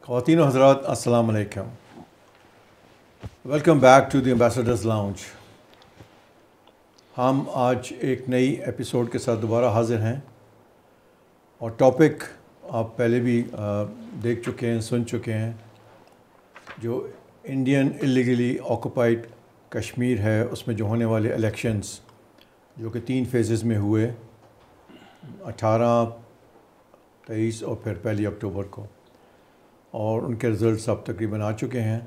خواتین و حضرات السلام علیکم. Welcome back to the ambassadors lounge. ہم آج ایک نئی ایپیسوڈ کے ساتھ دوبارہ حاضر ہیں اور ٹاپک آپ پہلے بھی دیکھ چکے ہیں، سن چکے ہیں. جو انڈین اللیگلی آکوپائڈ کشمیر ہے اس میں جو ہونے والے الیکشنز جو کہ 3 فیزز میں ہوئے، 18، 23 اور پھر 1 اکتوبر کو، اور ان کے رزلٹس اب تقریباً آ چکے ہیں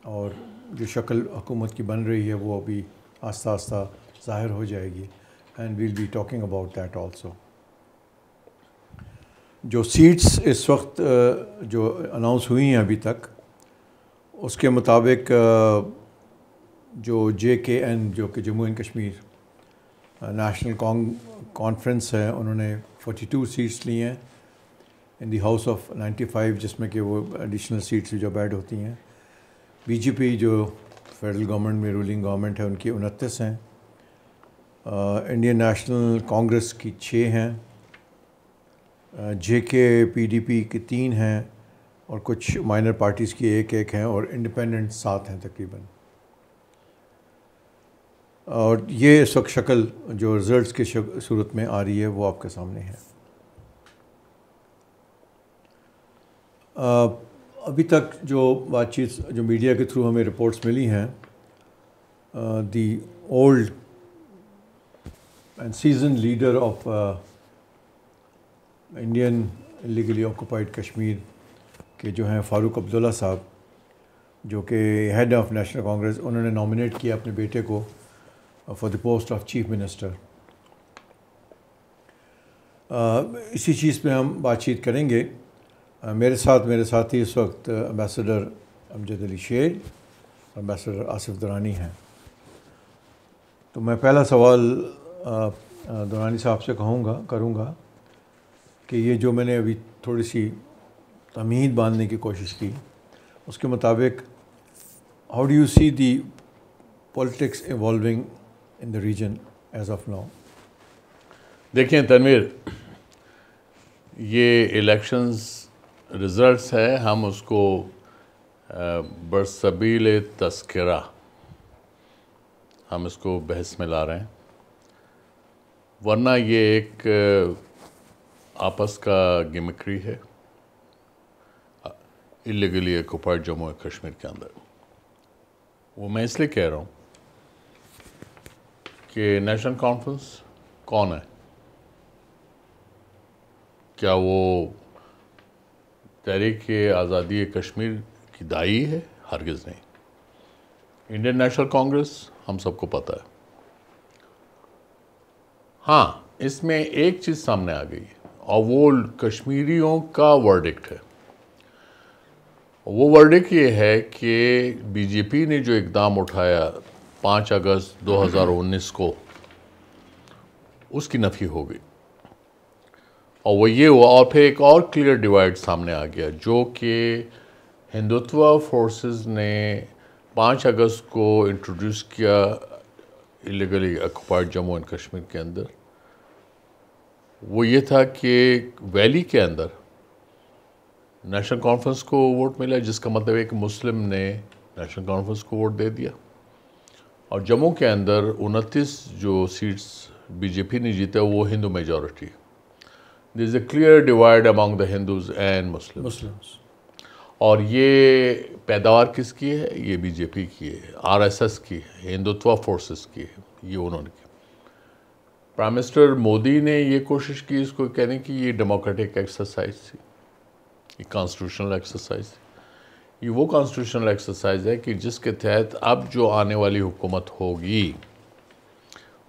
اور جو شکل حکومت کی بن رہی ہے وہ ابھی آہستہ آہستہ ظاہر ہو جائے گی. And we'll be talking about that also. جو سیٹس اس وقت جو اناؤنس ہوئی ہیں ابھی تک، اس کے مطابق جو JKN جو کہ Jammu and Kashmir national conference ہے، انہوں نے 42 سیٹس لی ہیں ان دی ہاؤس آف 95، جس میں کہ وہ ایڈیشنل سیٹس جو ایڈ ہوتی ہیں. BJP جو فیڈرل گورنمنٹ میں رولنگ گورنمنٹ ہے ان کی 29 ہیں. انڈین نیشنل کانگریس کی 6 ہیں. JK-PDP کی 3 ہیں اور کچھ مائنر پارٹیز کی 1 ہیں اور انڈیپینڈنٹ 7 ہیں تقریباً. اور یہ اس وقت شکل جو رزلٹس کی صورت میں آ رہی ہے وہ آپ کے سامنے ہے. ابھی تک جو بات چیت جو میڈیا کے تھرو ہمیں رپورٹس ملی ہیں، the old and season leader of Indian illegally occupied Kashmir کے جو ہیں فاروق عبداللہ صاحب، جو کہ ہیڈ آف نیشنل کانگریس، انہوں نے نامنیٹ کیا اپنے بیٹے کو for the post of chief minister. اسی چیز پہ ہم بات چیت کریں گے. میرے ساتھی اس وقت امبیسڈر امجد علی شیر اور امبیسڈر آصف درانی ہیں. تو میں پہلا سوال درانی صاحب سے کروں گا کہ یہ جو میں نے ابھی تھوڑی سی تمہید باندھنے کی کوشش کی، اس کے مطابق how do you see the politics evolving in the region as of now? دیکھیں تنویر، یہ الیکشنز رزلٹس ہے، ہم اس کو برسبیل تذکرہ ہم اس کو بحث میں لا رہے ہیں، ورنہ یہ ایک آپس کا گمکری ہے اللیگلی آکوپائڈ جموں و کشمیر کے اندر. وہ میں اس لیے کہہ رہا ہوں کہ نیشنل کانفرنس کون ہے؟ کیا وہ تحریک آزادی کشمیر کی دائی ہے؟ ہرگز نہیں. انڈین نیشنل کانگریس ہم سب کو پتہ ہے. ہاں، اس میں ایک چیز سامنے آ گئی ہے اور وہ کشمیریوں کا ورڈکٹ ہے. وہ ورڈکٹ یہ ہے کہ BJP نے جو اقدام اٹھایا 5 اگست 2019 کو، اس کی نفی ہو گئی. اور وہ یہ ہوا، اور پھر ایک اور کلیئر ڈیوائڈ سامنے آ گیا جو کہ ہندوتوا فورسز نے 5 اگست کو انٹروڈیوس کیا اللیگلی آکوپائڈ جموں اینڈ کشمیر کے اندر. وہ یہ تھا کہ ویلی کے اندر نیشنل کانفرنس کو ووٹ ملا، جس کا مطلب ہے کہ مسلم نے نیشنل کانفرنس کو ووٹ دے دیا. اور جموں کے اندر 29 جو سیٹس BJP نے جیتا وہ ہندو majority. There is a clear divide among the Hindus and Muslims. اور یہ پیداوار کس کی ہے؟ یہ BJP کی ہے، RSS کی ہے، ہندوتوا فورسز کی ہے. یہ انہوں نے کی. پرائم منسٹر مودی نے یہ کوشش کی اس کو کہنے کی یہ ڈیموکریٹک ایکسرسائز تھی، یہ کانسٹیٹیوشنل ایکسرسائز تھی. یہ وہ کانسٹیٹیوشنل ایکسرسائز ہے کہ جس کے تحت اب جو آنے والی حکومت ہوگی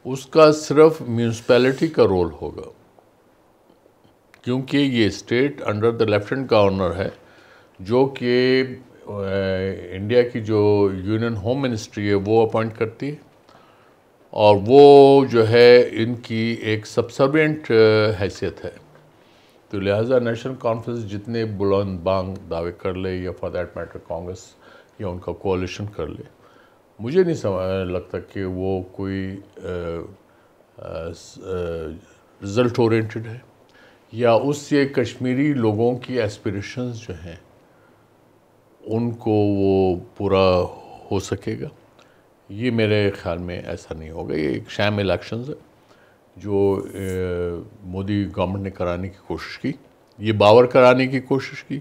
اس کا صرف میونسپیلٹی کا رول ہوگا، کیونکہ یہ state under the lieutenant governor ہے جو کہ انڈیا کی جو یونین ہوم منسٹری ہے وہ اپوائنٹ کرتی ہے، اور وہ جو ہے ان کی ایک سبسروینٹ حیثیت ہے. تو لہٰذا نیشنل کانفرنس جتنے بلند بانگ دعوے کر لے، یا فار دیٹ میٹر کانگریس یا ان کا کوalition کر لے، مجھے نہیں لگتا کہ وہ کوئی رزلٹ اورینٹڈ ہے، یا اس سے کشمیری لوگوں کی ایسپریشنز جو ہیں ان کو وہ پورا ہو سکے گا. یہ میرے خیال میں ایسا نہیں ہوگا. یہ ایک شام الیکشنز ہے جو مودی گورنمنٹ نے کرانے کی کوشش کی, یہ باور کرانے کی کوشش کی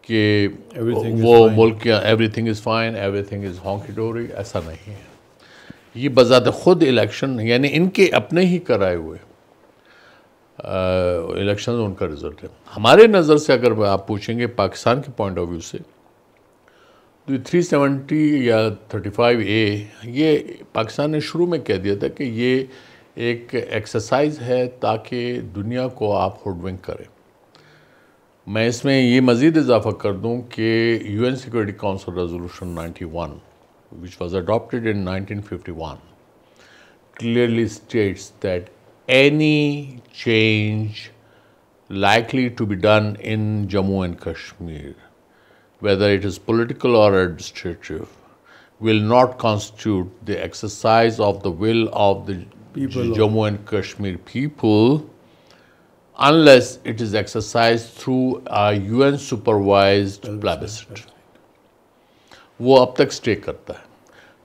کہ وہ ملک کے everything is fine, everything is hunky dory. ایسا نہیں ہے. یہ بذات خود الیکشن یعنی ان کے اپنے ہی کرائے ہوئے الیکشن ان کا رزلٹ ہے. ہمارے نظر سے اگر آپ پوچھیں گے پاکستان کے پوائنٹ آف ویو سے, تو 370 یا 35A یہ پاکستان نے شروع میں کہہ دیا تھا کہ یہ ایک ایکسرسائز ہے تاکہ دنیا کو آپ ہوڈ ونک کریں. میں اس میں یہ مزید اضافہ کر دوں کہ UN security council resolution 91 which was adopted in 1951 clearly states that any change likely to be done in Jammu and Kashmir, whether it is political or administrative, will not constitute the exercise of the will of the Jammu and Kashmir people unless it is exercised through a UN supervised plebiscite. وہ اب تک سٹے کرتا ہے.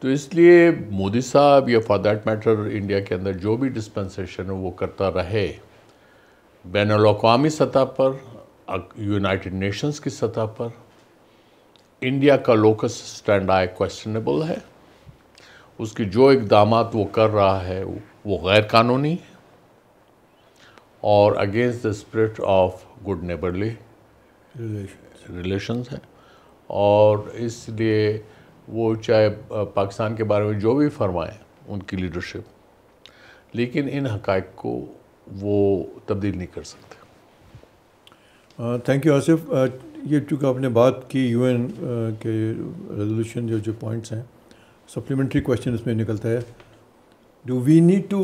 تو اس لیے مودی صاحب یا فار دیٹ میٹر انڈیا کے اندر جو بھی ڈسپنسیشن ہے وہ کرتا رہے, بین الاقوامی سطح پر, یونائٹڈ نیشنز کی سطح پر انڈیا کا لوکس اسٹینڈ آئی کویسچنیبل ہے. اس کی جو اقدامات وہ کر رہا ہے وہ غیر قانونی اور against the spirit of good neighbourly relations ہیں. اور اس لیے وہ چاہے پاکستان کے بارے میں جو بھی فرمائیں ان کی لیڈرشپ, لیکن ان حقائق کو وہ تبدیل نہیں کر سکتے. Thank you Asif. یہ چونکہ آپ نے بات کی UN کے ریزولوشن جو پوائنٹس ہیں, سپلیمنٹری کویشچن اس میں نکلتا ہے, do we need to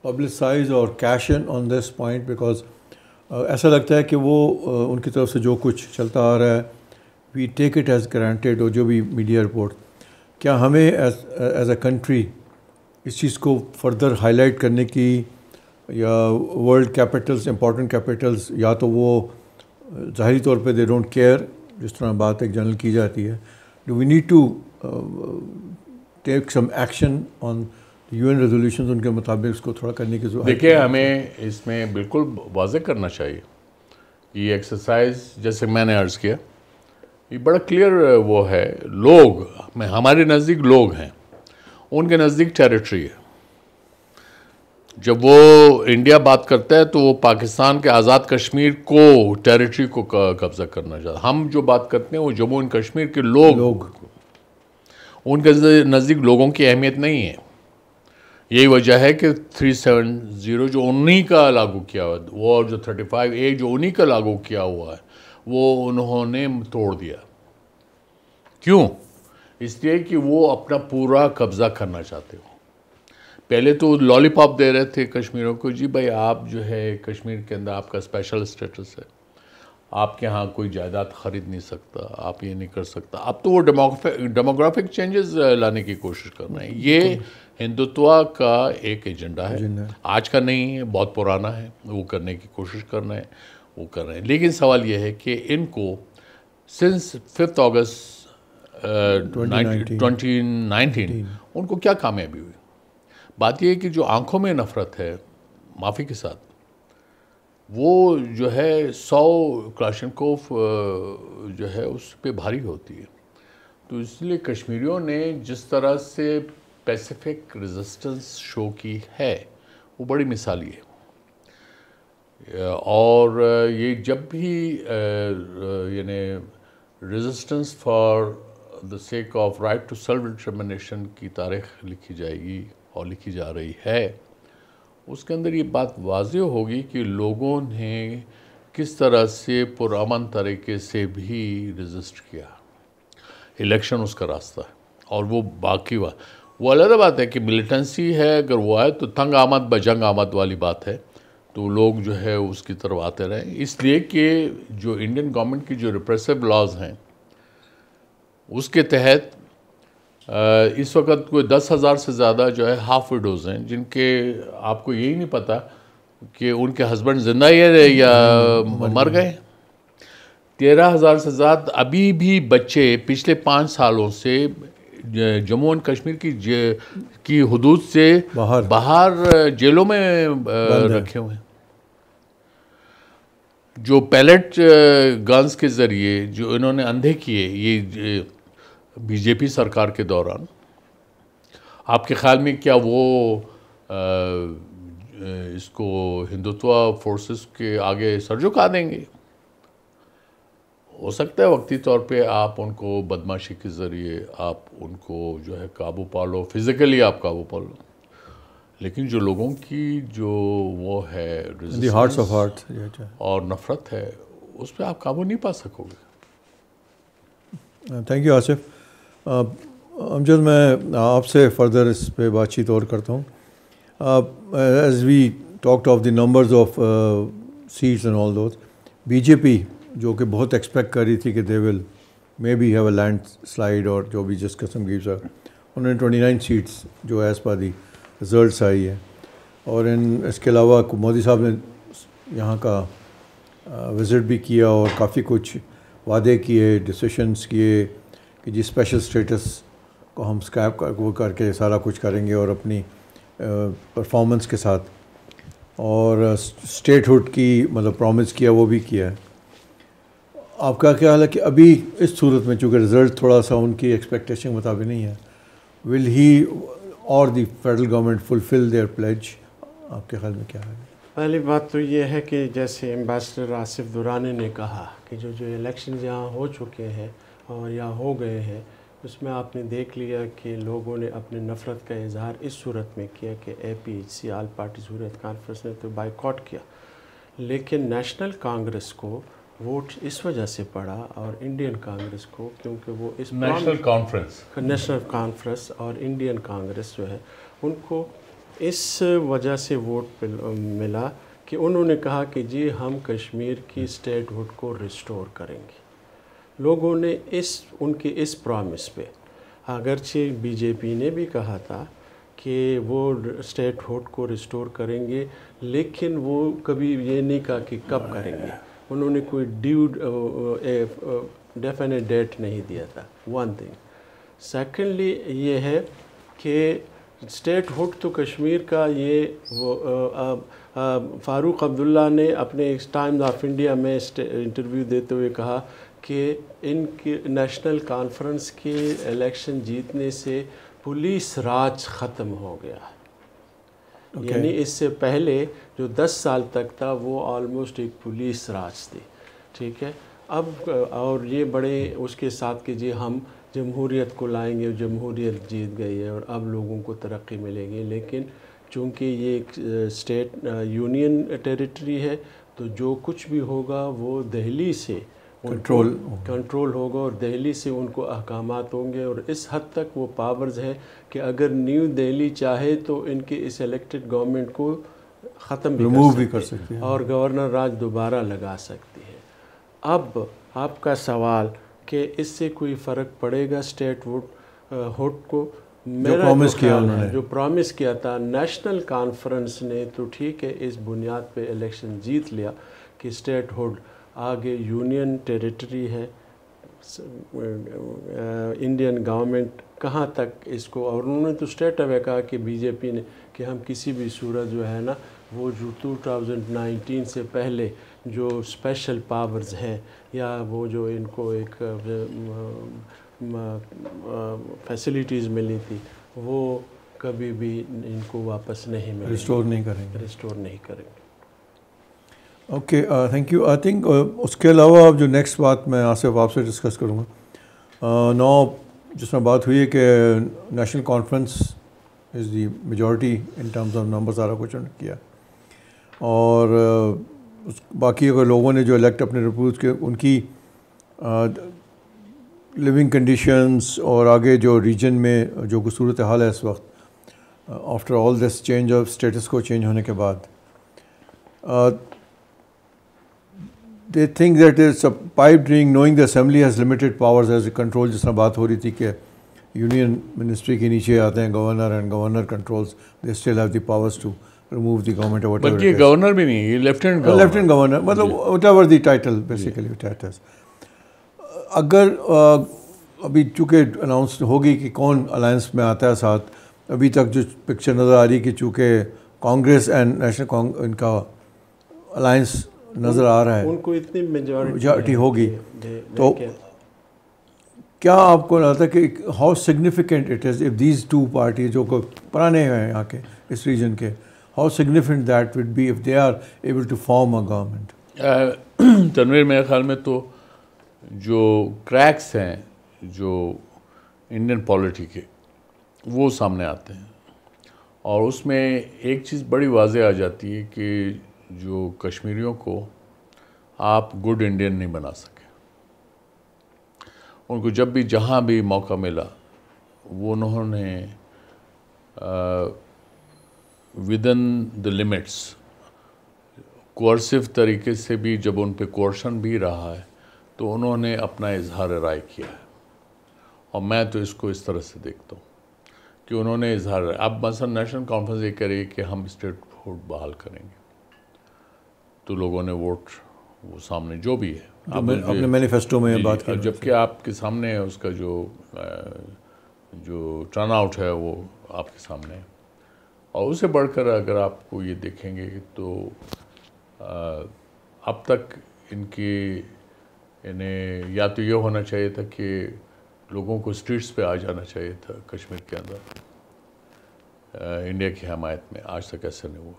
publicize اور cash in on this point, because ایسا لگتا ہے کہ وہ ان کی طرف سے جو کچھ چلتا آ رہا ہے وی ٹیک اٹ ایز گرانٹیڈ, اور جو بھی میڈیا رپورٹ, کیا ہمیں ایز اے کنٹری اس چیز کو فردر ہائی لائٹ کرنے کی, یا ورلڈ کیپٹلز, امپورٹنٹ کیپٹلز, یا تو وہ ظاہری طور پہ دے ڈونٹ کیئر, جس طرح بات ایک جنرل کی جاتی ہے, do we need to take some action on UN resolutions, ان کے مطابق اس کو تھوڑا کرنے کی ضرورت. دیکھیے ہمیں اس میں بالکل واضح کرنا چاہیے یہ ایکسرسائز, جیسے میں نے عرض کیا, یہ بڑا کلیئر وہ ہے. لوگ ہمارے نزدیک لوگ ہیں, ان کے نزدیک ٹیریٹری ہے. جب وہ انڈیا بات کرتا ہے تو وہ پاکستان کے آزاد کشمیر کو ٹیریٹری کو قبضہ کرنا چاہتا ہے. ہم جو بات کرتے ہیں وہ جموں اینڈ کشمیر کے لوگ, ان کے نزدیک لوگوں کی اہمیت نہیں ہے. یہی وجہ ہے کہ 370 جو انہی کا لاگو کیا ہوا ہے, وہ اور جو 35A جو انہی کا لاگو کیا ہوا ہے, وہ انہوں نے توڑ دیا. کیوں؟ اس لیے کہ وہ اپنا پورا قبضہ کرنا چاہتے ہو. پہلے تو لالی پاپ دے رہے تھے کشمیروں کو, جی بھائی آپ جو ہے کشمیر کے اندر آپ کا اسپیشل اسٹیٹس ہے, آپ کے ہاں کوئی جائیداد خرید نہیں سکتا, آپ یہ نہیں کر سکتا. اب تو وہ ڈیموگرافک چینجز لانے کی کوشش کر رہے ہیں. یہ ہندوتوا کا ایک ایجنڈا ہے, آج کا نہیں ہے, بہت پرانا ہے. وہ کرنے کی کوشش کر رہے ہیں, وہ کر رہے ہیں. لیکن سوال یہ ہے کہ ان کو سنس 5 اگست 2019 ان کو کیا کامیابی ہوئی؟ بات یہ ہے کہ جو آنکھوں میں نفرت ہے معافی کے ساتھ, وہ جو ہے 100 کلاشنکوف جو ہے اس پہ بھاری ہوتی ہے. تو اس لیے کشمیریوں نے جس طرح سے پیسیفک ریزسٹنس شو کی ہے وہ بڑی مثالی ہے. اور یہ جب بھی یعنی resistance for the sake of right to self determination کی تاریخ لکھی جائے گی اور لکھی جا رہی ہے, اس کے اندر یہ بات واضح ہوگی کہ لوگوں نے کس طرح سے پرامن طریقے سے بھی رجسٹ کیا. الیکشن اس کا راستہ ہے, اور وہ باقی وہ علیحدہ بات ہے کہ ملیٹنسی ہے, اگر وہ آئے تو تنگ آمد بجنگ آمد والی بات ہے, تو لوگ جو ہے اس کی طرف آتے رہیں. اس لیے کہ جو انڈین گورنمنٹ کی جو ریپریسو لاز ہیں اس کے تحت اس وقت کوئی 10,000 سے زیادہ جو ہے ہاف وڈوز ہیں, جن کے آپ کو یہی نہیں پتہ کہ ان کے ہسبینڈ زندہ ہی ہے یا مر گئے. 13,000 سے زیادہ ابھی بھی بچے پچھلے 5 سالوں سے جموں اینڈ کشمیر کی حدود سے باہر جیلوں میں رکھے ہوئے ہیں. جو پیلٹ گنز کے ذریعے جو انہوں نے اندھے کیے یہ بی جے پی سرکار کے دوران، آپ کے خیال میں کیا وہ اس کو ہندوتوا فورسز کے آگے سر جھکا دیں گے؟ ہو سکتا ہے وقتی طور پہ آپ ان کو بدماشی کے ذریعے آپ ان کو جو ہے قابو پا لو، فزیکلی آپ قابو پا لو، لیکن جو لوگوں کی جو وہ ہے ہارٹس آف ہارٹ اور نفرت ہے اس پہ آپ قابو نہیں پا سکو گے. Thank you Asif. امجد میں آپ سے فردر اس پہ بات چیت اور کرتا ہوں. As we talked of the numbers of seats and all those, B J P جو کہ بہت ایکسپیکٹ کر رہی تھی کہ they will may be have a landslide اور جو بھی جس قسم کی سر، انہوں نے 29 سیٹس جو ایز پر دی رزلٹس آئی ہے. اور اس کے علاوہ مودی صاحب نے یہاں کا وزٹ بھی کیا اور کافی کچھ وعدے کیے، ڈسیشنس کیے کہ جی اسپیشل اسٹیٹس کو ہم اسکیپ وہ کر کے سارا کچھ کریں گے اور اپنی پرفارمنس کے ساتھ، اور اسٹیٹ ہوڈ کی مطلب پرومس کیا وہ بھی کیا ہے. آپ کا خیال ہے کہ ابھی اس صورت میں چونکہ رزلٹ تھوڑا سا ان کی ایکسپیکٹیشن کے مطابق نہیں ہے، ول ہی اور the federal government fulfil their pledge? آپ کے خیال میں کیا ہے؟ پہلی بات تو یہ ہے کہ جیسے ایمبیسڈر آصف درانی نے کہا کہ جو الیکشنز یہاں ہو چکے ہیں اور یا ہو گئے ہیں، اس میں آپ نے دیکھ لیا کہ لوگوں نے اپنے نفرت کا اظہار اس صورت میں کیا کہ A P H C all party Hurriyat conference نے تو بائیکاٹ کیا، لیکن نیشنل کانگریس کو ووٹ اس وجہ سے پڑا اور انڈین کانگریس کو، کیونکہ وہ اس نیشنل کانفرنس اور انڈین کانگریس جو ہے ان کو اس وجہ سے ووٹ ملا کہ انہوں نے کہا کہ جی ہم کشمیر کی اسٹیٹ ہوڈ کو ریسٹور کریں گے. لوگوں نے ان کے اس پرامس پہ، اگرچہ بی جے پی نے بھی کہا تھا کہ وہ اسٹیٹ ہوڈ کو ریسٹور کریں گے، لیکن وہ کبھی یہ نہیں کہا کہ کب کریں گے. انہوں نے کوئی ڈیفینیٹ ڈیٹ نہیں دیا تھا. One thing. سیکنڈلی یہ ہے کہ اسٹیٹ ہوڈ تو کشمیر کا یہ وہ فاروق عبداللہ نے اپنے ٹائمز آف انڈیا میں انٹرویو دیتے ہوئے کہا کہ ان کی نیشنل کانفرنس کے الیکشن جیتنے سے پولیس راج ختم ہو گیا. یعنی اس سے پہلے جو 10 سال تک تھا وہ آلموسٹ ایک پولیس راج تھی. ٹھیک ہے. اب اور یہ بڑے اس کے ساتھ کہ جی ہم جمہوریت کو لائیں گے، جمہوریت جیت گئی ہے اور اب لوگوں کو ترقی ملے گی، لیکن چونکہ یہ ایک اسٹیٹ یونین ٹیریٹری ہے تو جو کچھ بھی ہوگا وہ دہلی سے کنٹرول ہوگا اور دہلی سے ان کو احکامات ہوں گے. اور اس حد تک وہ پاورز ہیں کہ اگر نیو دہلی چاہے تو ان کے اس الیکٹڈ گورنمنٹ کو ختم بھی کر سکتی ہے اور گورنر راج دوبارہ لگا سکتی ہے. اب آپ کا سوال کہ اس سے کوئی فرق پڑے گا اسٹیٹ ہوڈ کو؟ جو پرومس کیا تھا نیشنل کانفرنس نے تو ٹھیک ہے اس بنیاد پہ الیکشن جیت لیا کہ اسٹیٹ ہوڈ آگے یونین ٹیریٹری ہے. انڈین گورنمنٹ کہاں تک اس کو، اور انہوں نے تو اسٹیٹ اوے کہا کہ بی جے پی نے کہ ہم کسی بھی صورت جو ہے نا وہ جو 2019 سے پہلے جو اسپیشل پاورز ہیں یا وہ جو ان کو ایک فیسلٹیز ملی تھی وہ کبھی بھی ان کو واپس نہیں ملے، ریسٹور نہیں کریں گے. Okay, thank you. I think اس کے علاوہ اب جو نیکسٹ بات میں آصف آپ سے ڈسکس کروں گا، نو جس میں بات ہوئی ہے کہ national conference is the majority in terms of number, سارا کچھ انہوں نے کیا، اور باقی اگر لوگوں نے جو الیکٹ اپنے رپورٹ کے ان کی لیونگ کنڈیشنز اور آگے جو ریجن میں جو صورت حال ہے اس وقت after all this change of states کو چینج ہونے کے بعد، they think that it's a pipe dream knowing the assembly has limited powers as a control. جس طرح بات ہو رہی تھی کہ یونین منسٹری کے نیچے آتے ہیں governor and governor controls, they still have the powers to remove the government or whatever. بلکہ گورنر بھی نہیں، یہ لیفٹیننٹ گورنر مطلب whatever the title basically it has. اگر ابھی چونکہ اناؤنس ہوگی کہ کون الائنس میں آتا ہے ساتھ، ابھی تک جو پکچر نظر آ رہی کہ چونکہ کانگریس اینڈ نیشنل ان کا الائنس نظر آ رہا ہے، ان کو اتنی میجارٹی ہوگی، تو کیا آپ کو لگتا ہے کہ how significant it is of these two parties جو کو پرانے ہیں یہاں کے اس ریجن کے، how significant that would be if they are able to form a government? Tanveer, میرے خیال میں تو جو کریکس ہیں جو انڈین پالیٹی کے وہ سامنے آتے ہیں، اور اس میں ایک چیز بڑی واضح آ جاتی ہے کہ جو کشمیریوں کو آپ گڈ انڈین نہیں بنا سکے. ان کو جب بھی جہاں بھی موقع ملا وہ انہوں نے ودن دا لمٹس کوئرسو طریقے سے بھی، جب ان پہ کوئرشن بھی رہا ہے تو انہوں نے اپنا اظہار رائے کیا ہے. اور میں تو اس کو اس طرح سے دیکھتا ہوں کہ انہوں نے اظہار رائے. اب مثلا نیشنل کانفرنس یہ کہہ رہی ہے کہ ہم اسٹیٹ ہوڈ بحال کریں گے، تو لوگوں نے ووٹ وہ سامنے جو بھی ہے اپنے مینیفیسٹو میں بات کی، جبکہ آپ کے سامنے ہے اس کا جو ٹرن آؤٹ ہے وہ آپ کے سامنے ہے. اور اسے بڑھ کر اگر آپ کو یہ دیکھیں گے تو اب تک ان کی انہیں یا تو یہ ہونا چاہیے تھا کہ لوگوں کو اسٹریٹس پہ آ جانا چاہیے تھا کشمیر کے اندر انڈیا کی حمایت میں. آج تک ایسا نہیں ہوا.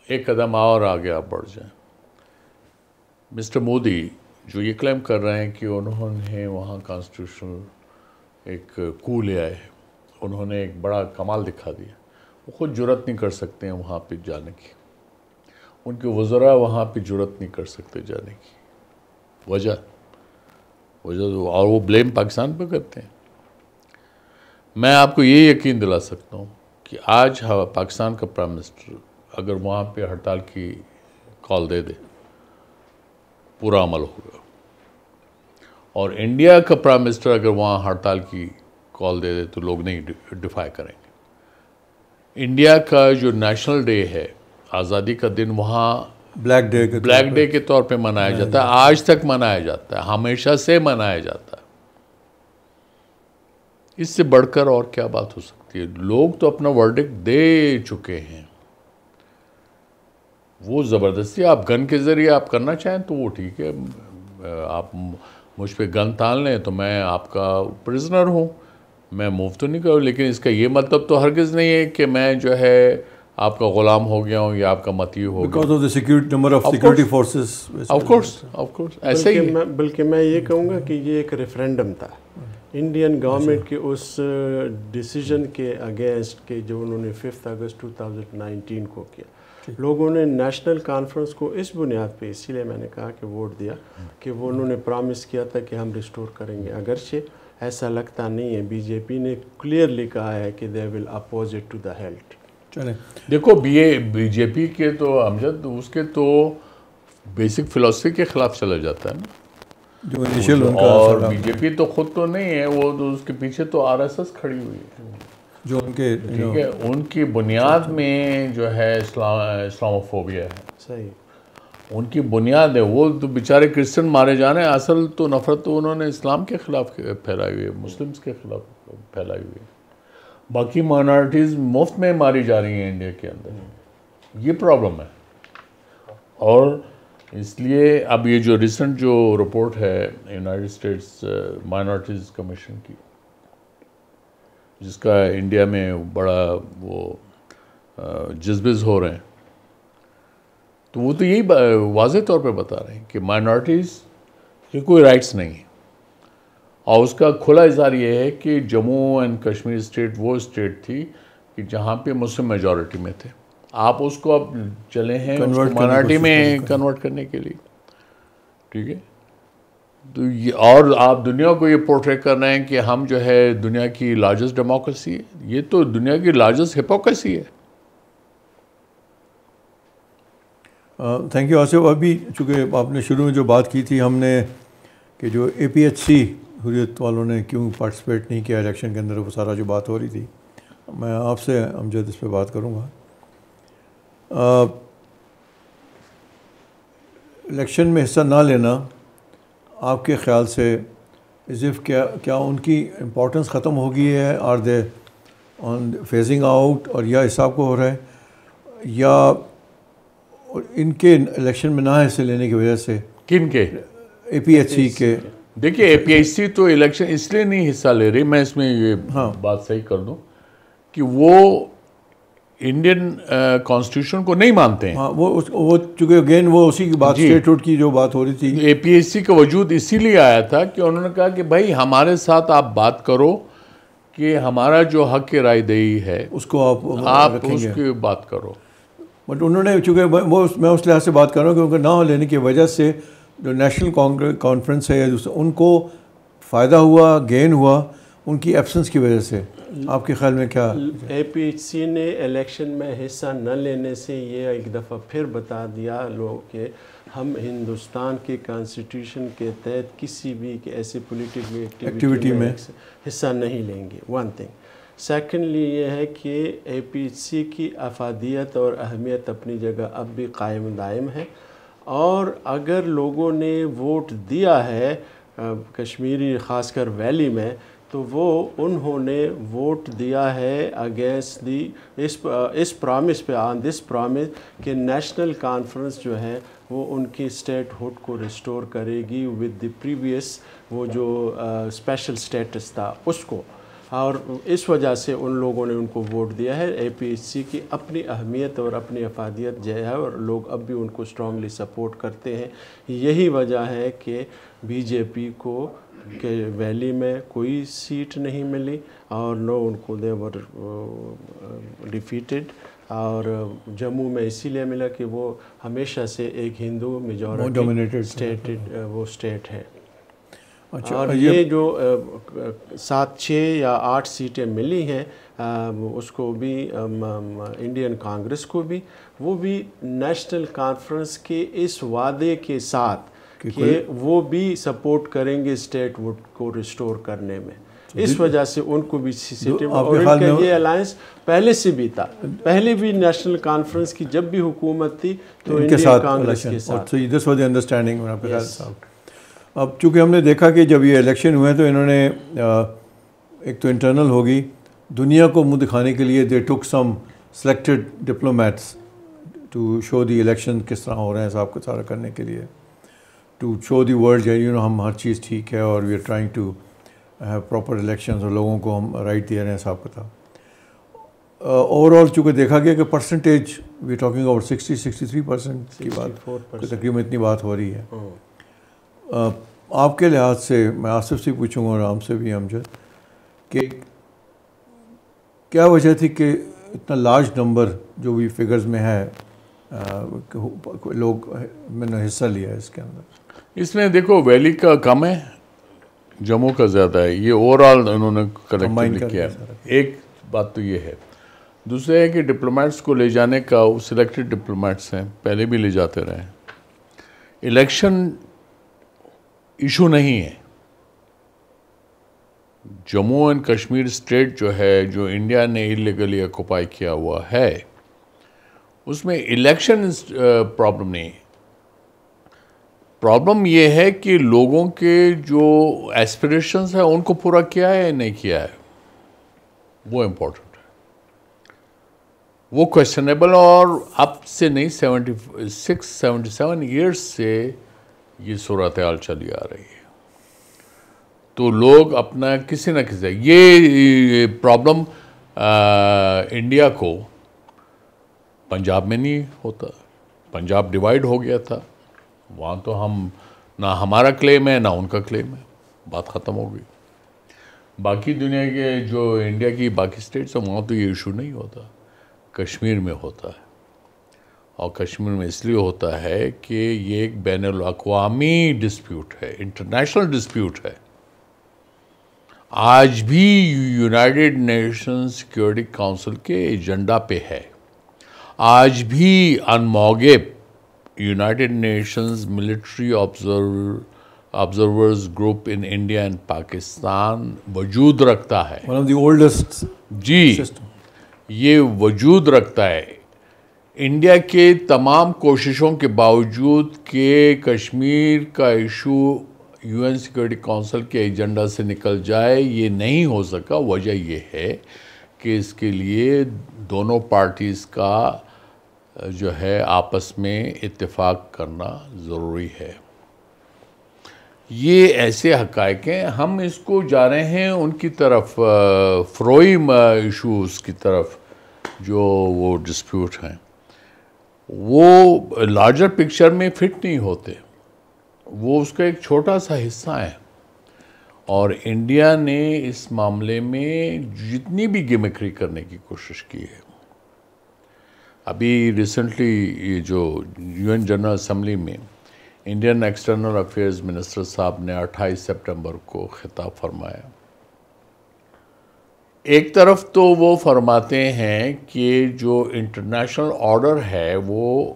ایک قدم اور آگے آپ بڑھ جائیں. مسٹر مودی جو یہ کلیم کر رہے ہیں کہ انہوں نے وہاں کانسٹیٹیوشنل ایک کو لے آئے، انہوں نے ایک بڑا کمال دکھا دیا. وہ خود جرأت نہیں کر سکتے ہیں وہاں پہ جانے کی، ان کے وزراء وہاں پہ جرأت نہیں کر سکتے جانے کی. وجہ اور وہ بلیم پاکستان پہ کرتے ہیں. میں آپ کو یہ یقین دلا سکتا ہوں کہ آج پاکستان کا پرائم منسٹر اگر وہاں پہ ہڑتال کی کال دے دے، پورا عمل ہوگا. اور انڈیا کا پرائم منسٹر اگر وہاں ہڑتال کی کال دے دے تو لوگ نہیں ڈیفائی کریں گے. انڈیا کا جو نیشنل ڈے ہے، آزادی کا دن، وہاں بلیک ڈے کے طور پہ منایا جاتا ہے. آج تک منایا جاتا ہے، ہمیشہ سے منایا جاتا ہے. اس سے بڑھ کر اور کیا بات ہو سکتی ہے؟ لوگ تو اپنا ورڈکٹ دے چکے ہیں. وہ زبردستی آپ گن کے ذریعے آپ کرنا چاہیں تو وہ ٹھیک ہے، آپ مجھ پہ گن تان لیں تو میں آپ کا پرزنر ہوں، میں موو تو نہیں کروں. لیکن اس کا یہ مطلب تو ہرگز نہیں ہے کہ میں جو ہے آپ کا غلام ہو گیا ہوں یا آپ کا متی ہو گیا. آف کورس ایسا ہی ہے. بلکہ میں یہ کہوں گا کہ یہ ایک ریفرینڈم تھا انڈین گورنمنٹ کے اس ڈیسیجن کے اگینسٹ کہ جو انہوں نے 5 اگست 2019 کو کیا. لوگوں نے نیشنل کانفرنس کو اس بنیاد پہ، اسی لیے میں نے کہا کہ ووٹ دیا کہ وہ انہوں نے پرامس کیا تھا کہ ہم ریسٹور کریں گے. اگرچہ ایسا لگتا نہیں ہے، بی جے پی نے کلیئرلی کہا ہے کہ they will oppose it to the health. دیکھو بی جے پی کے تو امجد اس کے تو بیسک فلسفی کے خلاف چلا جاتا ہے نا. اور بی جے پی تو خود تو نہیں ہے، وہ تو اس کے پیچھے تو آر ایس ایس کھڑی ہوئی ہے جو ان کے ٹھیک ہے. ان کی بنیاد میں جو ہے اسلاموفوبیا ہے. صحیح، ان کی بنیاد ہے. وہ تو بیچارے کرسچن مارے جانے، اصل تو نفرت تو انہوں نے اسلام کے خلاف پھیلائی ہوئی ہے، مسلمس کے خلاف پھیلائی ہوئی ہے. باقی مائنارٹیز مفت میں ماری جا رہی ہیں انڈیا کے اندر. یہ پرابلم ہے. اور اس لیے اب یہ جو ریسنٹ جو رپورٹ ہے یونائٹڈ اسٹیٹس مائنارٹیز کمیشن کی، جس کا انڈیا میں بڑا وہ جذبز ہو رہے ہیں، تو وہ تو یہی واضح طور پہ بتا رہے ہیں کہ مائنارٹیز کی کوئی رائٹس نہیں ہیں. اور اس کا کھلا اظہار یہ ہے کہ جموں اینڈ کشمیر اسٹیٹ وہ اسٹیٹ تھی کہ جہاں پہ مسلم میجورٹی میں تھے. آپ اس کو اب چلے ہیں مائنارٹی میں کنورٹ کرنے کے لیے، ٹھیک ہے. تو یہ اور آپ دنیا کو یہ پورٹریٹ کر رہے ہیں کہ ہم جو ہے دنیا کی لارجسٹ ڈیموکریسی ہے. یہ تو دنیا کی لارجسٹ ہپوکریسی ہے. Thank you Asif. ابھی چونکہ آپ نے شروع میں جو بات کی تھی ہم نے کہ جو اے پی ایچ سی حریت والوں نے کیوں پارٹیسپیٹ نہیں کیا الیکشن کے اندر، وہ سارا جو بات ہو رہی تھی، میں آپ سے امجد اس پہ بات کروں گا. الیکشن میں حصہ نہ لینا آپ کے خیال سے as if کیا ان کی امپورٹنس ختم ہو گئی ہے, are they on phasing out, اور یا حساب کو ہو رہا ہے, یا ان کے الیکشن میں نہ حصے لینے کی وجہ سے؟ کن کے؟ اے پی ایچ سی کے. دیکھیے اے پی ایچ سی تو الیکشن اس لیے نہیں حصہ لے رہی, میں اس میں یہ بات صحیح کر دوں کہ وہ انڈین کانسٹیٹیوشن کو نہیں مانتے ہیں. ہاں, وہ چونکہ اگین وہ اسی کی بات اسٹیٹ ہوڈ کی جو بات ہو رہی تھی. اے پی ایچ سی کا وجود اسی لیے آیا تھا کہ انہوں نے کہا کہ بھائی ہمارے ساتھ آپ بات کرو کہ ہمارا جو حق رائے دہی ہے اس کو آپ اس کی بات کرو. بٹ انہوں نے چونکہ میں اس لحاظ سے بات کر رہا ہوں کہ ان کا نہ لینے کی وجہ سے جو نیشنل کانفرنس ہے ان کو فائدہ ہوا, گین ہوا ان کی ایبسنس کی وجہ سے. آپ کے خیال میں کیا؟ اے پی ایچ سی نے الیکشن میں حصہ نہ لینے سے یہ ایک دفعہ پھر بتا دیا لوگ کہ ہم ہندوستان کے کانسٹیٹیوشن کے تحت کسی بھی ایسی پولیٹیکل ایکٹیویٹی میں حصہ نہیں لیں گے. One thing. سیکنڈلی یہ ہے کہ اے پی ایچ سی کی افادیت اور اہمیت اپنی جگہ اب بھی قائم دائم ہے, اور اگر لوگوں نے ووٹ دیا ہے کشمیری خاص کر ویلی میں, تو وہ انہوں نے ووٹ دیا ہے اگینسٹ دی اس پرامس پہ, آن دس پرامس کہ نیشنل کانفرنس جو ہے وہ ان کی اسٹیٹ ہوڈ کو ریسٹور کرے گی ود دی پریویس وہ جو اسپیشل اسٹیٹس تھا اس کو, اور اس وجہ سے ان لوگوں نے ان کو ووٹ دیا ہے. اے پی ایچ سی کی اپنی اہمیت اور اپنی افادیت جو ہے, اور لوگ اب بھی ان کو اسٹرانگلی سپورٹ کرتے ہیں. یہی وجہ ہے کہ بی جے پی کو کہ ویلی میں کوئی سیٹ نہیں ملی, اور نو ان کو دے ور ڈیفیٹڈ, اور جموں میں اسی لیے ملا کہ وہ ہمیشہ سے ایک ہندو میجورٹی اسٹیٹ ہے. اور یہ جو 7, 6 یا 8 سیٹیں ملی ہیں اس کو بھی انڈین کانگریس کو بھی, وہ بھی نیشنل کانفرنس کے اس وعدے کے ساتھ کہ وہ بھی سپورٹ کریں گے اسٹیٹ ووڈ کو ریسٹور کرنے میں. اس وجہ سے ان کو بھی سیٹیں, اور ان کا یہ الائنس پہلے سے بھی تھا. پہلے بھی نیشنل کانفرنس کی جب بھی حکومت تھی تو انڈین کانگریس کے ساتھ. This was the understanding. اب چونکہ ہم نے دیکھا کہ جب یہ الیکشن ہوئے تو انہوں نے ایک تو انٹرنل ہوگی, دنیا کو منہ دکھانے کے لیے they took some selected diplomats to show the election کس طرح ہو رہے ہیں صاحب کو سارا کرنے کے لیے, ٹو شو دی ورلڈ ہم ہر چیز ٹھیک ہے اور we are trying to have proper elections, اور لوگوں کو ہم رائٹ دے رہے ہیں صاحب کو تھا. اوور آل چونکہ دیکھا گیا کہ پرسنٹیج وی ٹاکنگ اوور 63% کی بات, تقریباً اتنی بات ہو رہی ہے. آپ کے لحاظ سے میں آصف سے پوچھوں گا اور رام سے بھی امجد, کہ کیا وجہ تھی کہ اتنا لارج نمبر جو بھی فگرز میں ہے لوگ میں نے حصہ لیا ہے اس کے اندر؟ اس میں دیکھو ویلی کا کم ہے, جموں کا زیادہ ہے, یہ اوور آل انہوں نے کلیکٹیولی کیا ہے. ایک بات تو یہ ہے. دوسرا ہے کہ ڈپلومیٹس کو لے جانے کا, وہ سلیکٹڈ ڈپلومیٹس ہیں, پہلے بھی لے جاتے رہے ہیں. الیکشن ایشو نہیں ہے. جموں اینڈ کشمیر اسٹیٹ جو ہے, جو انڈیا نے ایلیگلی آکوپائی کیا ہوا ہے, اس میں الیکشن پرابلم نہیں ہے. پرابلم یہ ہے کہ لوگوں کے جو ایسپریشنز ہیں ان کو پورا کیا ہے یا نہیں کیا ہے, وہ امپورٹنٹ ہے, وہ کویسچنیبل. اور اب سے نہیں 76-77 ایئرس سے یہ صورتحال چلی آ رہی ہے. تو لوگ اپنا کسی نہ کسی, یہ پرابلم انڈیا کو پنجاب میں نہیں ہوتا. پنجاب ڈیوائیڈ ہو گیا تھا, وہاں تو ہم نہ ہمارا کلیم ہے نہ ان کا کلیم ہے, بات ختم ہو گئی. باقی دنیا کے جو انڈیا کی باقی اسٹیٹس ہیں وہاں تو یہ ایشو نہیں ہوتا. کشمیر میں ہوتا ہے, اور کشمیر میں اس لیے ہوتا ہے کہ یہ ایک بین الاقوامی ڈسپیوٹ ہے, انٹرنیشنل ڈسپیوٹ ہے. آج بھی یونائٹڈ نیشن سیکورٹی کونسل کے ایجنڈا پہ ہے. آج بھی UNMOGIP united nations military observers group in India and Pakistan وجود رکھتا ہے. One of the oldest. جی, یہ وجود رکھتا ہے. انڈیا کے تمام کوششوں کے باوجود کہ کشمیر کا ایشو UN سیکورٹی کونسل کے ایجنڈا سے نکل جائے یہ نہیں ہو سکا. وجہ یہ ہے کہ اس کے لیے دونوں پارٹیز کا جو ہے آپس میں اتفاق کرنا ضروری ہے. یہ ایسے حقائق ہیں. ہم اس کو جا رہے ہیں ان کی طرف فروئی ایشوز کی طرف جو وہ ڈسپیوٹ ہیں وہ لارجر پکچر میں فٹ نہیں ہوتے. وہ اس کا ایک چھوٹا سا حصہ ہے اور انڈیا نے اس معاملے میں جتنی بھی گیمکری کرنے کی کوشش کی ہے. ابھی ریسنٹلی یہ جو UN جنرل اسمبلی میں انڈین ایکسٹرنل افیئرز منسٹر صاحب نے 28 سپٹمبر کو خطاب فرمایا. ایک طرف تو وہ فرماتے ہیں کہ جو انٹرنیشنل آرڈر ہے وہ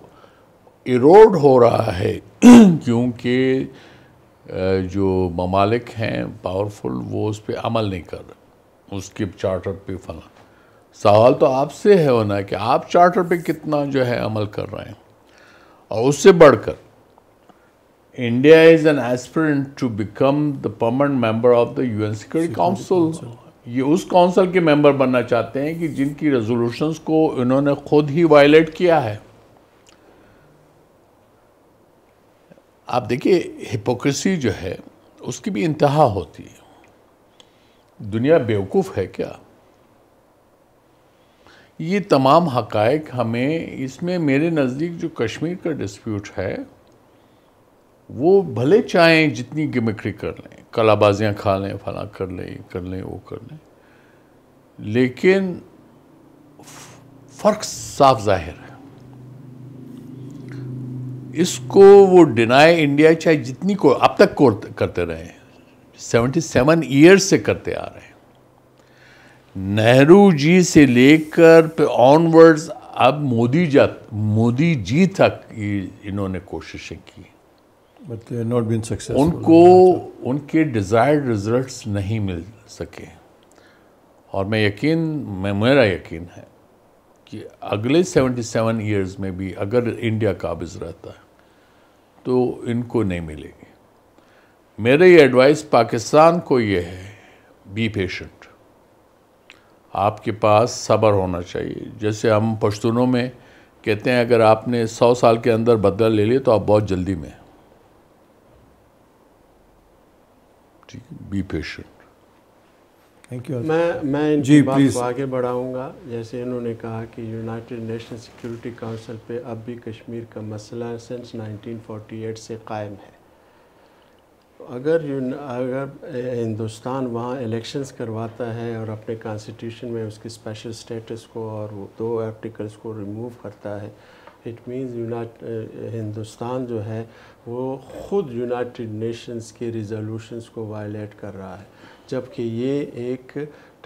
ایروڈ ہو رہا ہے کیونکہ جو ممالک ہیں پاورفل وہ اس پہ عمل نہیں کر رہے, اس کے چارٹر پہ فلاں. سوال تو آپ سے ہے ہونا کہ آپ چارٹر پہ کتنا جو ہے عمل کر رہے ہیں. اور اس سے بڑھ کر India is an aspirant to become the permanent member of the UN security council. یہ اس کاؤنسل کے ممبر بننا چاہتے ہیں کہ جن کی ریزولوشنز کو انہوں نے خود ہی وائلیٹ کیا ہے. آپ دیکھیے ہپوکریسی جو ہے اس کی بھی انتہا ہوتی ہے. دنیا بیوقوف ہے کیا؟ یہ تمام حقائق ہمیں اس میں میرے نزدیک جو کشمیر کا ڈسپیوٹ ہے وہ بھلے چاہیں جتنی گمکری کر لیں, کلا بازیاں کھا لیں, فلاں کر لیں, یہ کر لیں, وہ کر لیں, لیکن فرق صاف ظاہر ہے. اس کو وہ ڈینائی انڈیا چاہے جتنی کو اب تک کرتے رہے ہیں, 77 ایئرز سے کرتے آ رہے ہیں. نہرو جی سے لے کر پہ آن ورڈز اب مودی جی تک انہوں نے کوششیں کی. But they have not been successful. ان کو ان کے ڈیزائرڈ ریزلٹس نہیں مل سکے. اور میرا یقین ہے کہ اگلے 77 ایئرز میں بھی اگر انڈیا قابض رہتا ہے تو ان کو نہیں ملے گی. میرے یہ ایڈوائس پاکستان کو یہ ہے, بی پیشنٹ. آپ کے پاس صبر ہونا چاہیے. جیسے ہم پشتونوں میں کہتے ہیں اگر آپ نے 100 سال کے اندر بدلہ لے لیا تو آپ بہت جلدی میں. Be patient. میں ان کی بات کو آگے بڑھاؤں گا. جیسے انہوں نے کہا کہ یونائٹڈ نیشن سیکورٹی کونسل پہ اب بھی کشمیر کا مسئلہ سنس 1948 سے قائم ہے. اگر ہندوستان وہاں الیکشنز کرواتا ہے اور اپنے کانسٹیٹیوشن میں اس کی اسپیشل سٹیٹس کو اور وہ 2 آرٹیکلز کو ریموو کرتا ہے, اٹ مینز ہندوستان جو ہے وہ خود یونائٹڈ نیشنز کے ریزولوشنز کو وائلیٹ کر رہا ہے, جبکہ یہ ایک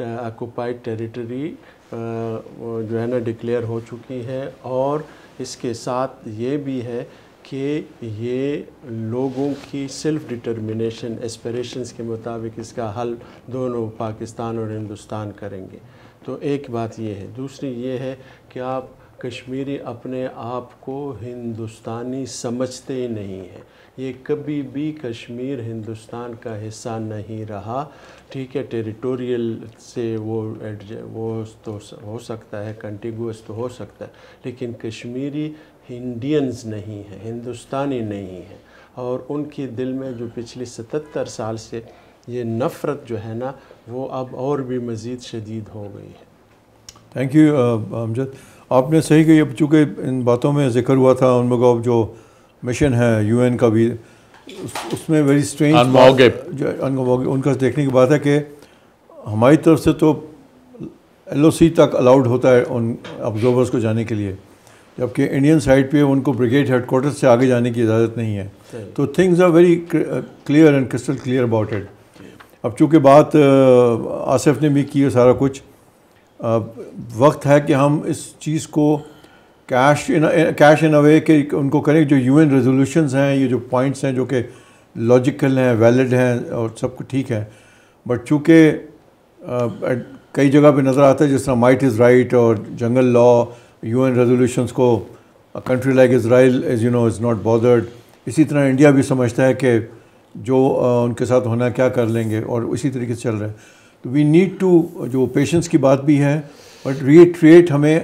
آکوپائڈ ٹیریٹری جو ہے نا ڈکلیئر ہو چکی ہے. اور اس کے ساتھ یہ بھی ہے کہ یہ لوگوں کی سیلف ڈٹرمنیشن ایسپریشنز کے مطابق اس کا حل دونوں پاکستان اور ہندوستان کریں گے. تو ایک بات یہ ہے. دوسری یہ ہے کہ آپ کشمیری اپنے آپ کو ہندوستانی سمجھتے ہی نہیں ہیں. یہ کبھی بھی کشمیر ہندوستان کا حصہ نہیں رہا. ٹھیک ہے, ٹیریٹوریل سے وہ تو ہو سکتا ہے, کنٹیگوس تو ہو سکتا ہے, لیکن کشمیری انڈینز نہیں ہیں, ہندوستانی نہیں ہیں. اور ان کے دل میں جو پچھلی 77 سال سے یہ نفرت جو ہے نا وہ اب اور بھی مزید شدید ہو گئی ہے. تھینک یو امجد. آپ نے صحیح کہ چونکہ ان باتوں میں ذکر ہوا تھا ان لوگوں کا جو مشن ہے UN کا بھی, اس میں ویری اسٹرینج ان کا دیکھنے کی بات ہے کہ ہماری طرف سے تو LOC تک الاؤڈ ہوتا ہے ان آبزرورز کو جانے کے لیے, جبکہ انڈین سائڈ پہ ان کو بریگیڈ ہیڈ کوارٹر سے آگے جانے کی اجازت نہیں ہے. تو things are very clear and crystal clear about it. اب چونکہ بات آصف نے بھی کی ہے سارا کچھ, وقت ہے کہ ہم اس چیز کو کیش ان اے وے کہ ان کو کریں. جو UN ریزولوشنز ہیں, یہ جو پوائنٹس ہیں جو کہ لاجیکل ہیں, ویلڈ ہیں اور سب کچھ ٹھیک ہے, بٹ چونکہ کئی جگہ پہ نظر آتا ہے جس طرح مائٹ از رائٹ اور جنگل لا, UN ریزولوشنز کو country like Israel is not bothered. اسی طرح انڈیا بھی سمجھتا ہے کہ جو ان کے ساتھ ہونا کیا کر لیں گے، اور اسی طریقے سے چل رہا ہے. تو وی نیڈ ٹو، جو پیشنس کی بات بھی ہے، بٹ ریٹریٹ ہمیں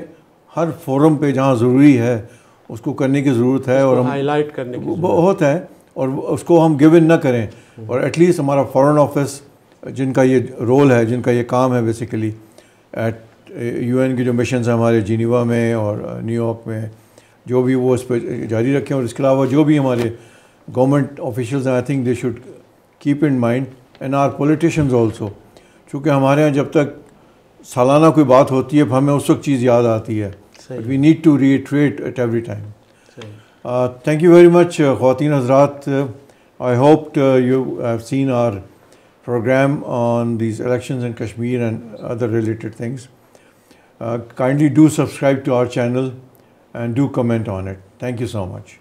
ہر فورم پہ جہاں ضروری ہے اس کو کرنے کی ضرورت ہے، اور ہم ہائی لائٹ کرنے کی بہت ہے، اور اس کو ہم گو ان نہ کریں. اور ایٹ لیسٹ ہمارا فارن آفس جن کا یہ رول ہے، جن کا یہ کام ہے بیسیکلی ایٹ یو این کی جو مشنز ہیں ہمارے جینیوا میں اور نیو یارک میں، جو بھی وہ اس پہ جاری رکھیں. اور اس کے علاوہ جو بھی ہمارے گورنمنٹ آفیشلز ہیں، I think they should keep in mind, and our politicians also. چونکہ ہمارے یہاں جب تک سالانہ کوئی بات ہوتی ہے ہمیں اس وقت چیز یاد آتی ہے. We need to retreat at every time. Thank you very much خواتین حضرات. I hope you have seen our program on these elections in Kashmir and other related things. Kindly do subscribe to our channel and do comment on it. Thank you so much.